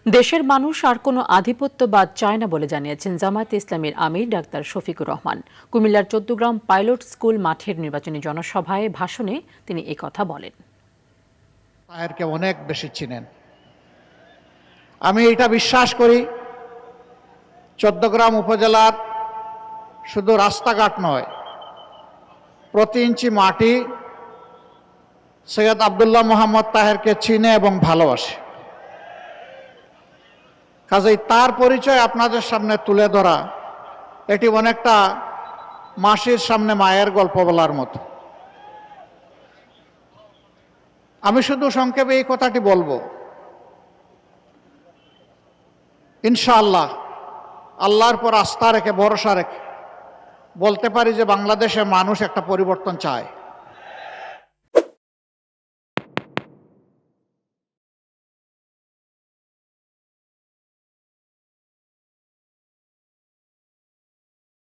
দেশের মানুষ আর কোনো আধিপত্যবাদ চায় না বলে জানিয়েছেন জামায়াতে ইসলামীর আমির ডাক্তার শফিকুর রহমান। কুমিল্লার ১৪গ্রাম পাইলট স্কুল মাঠের নির্বাচনী জনসভায় ভাষণে তিনি কথা বলেন। তাহেরকে অনেক বেশি চিনেন। আমি এটা বিশ্বাস করি, ১৪গ্রাম উপজেলার শুধু রাস্তাঘাট নয়, প্রতি ইঞ্চি মাটি সৈয়দ আব্দুল্লাহ মোহাম্মদ তাহেরকে চিনে এবং ভালোবাসে। কাজেই তার পরিচয় আপনাদের সামনে তুলে ধরা এটি অনেকটা মাসির সামনে মায়ের গল্প বলার মতো। আমি শুধু সংক্ষেপে এই কথাটি বলবো, ইনশাআল্লাহ আল্লাহর পর আস্থা রেখে ভরসা রেখে বলতে পারি যে বাংলাদেশের মানুষ একটা পরিবর্তন চায়।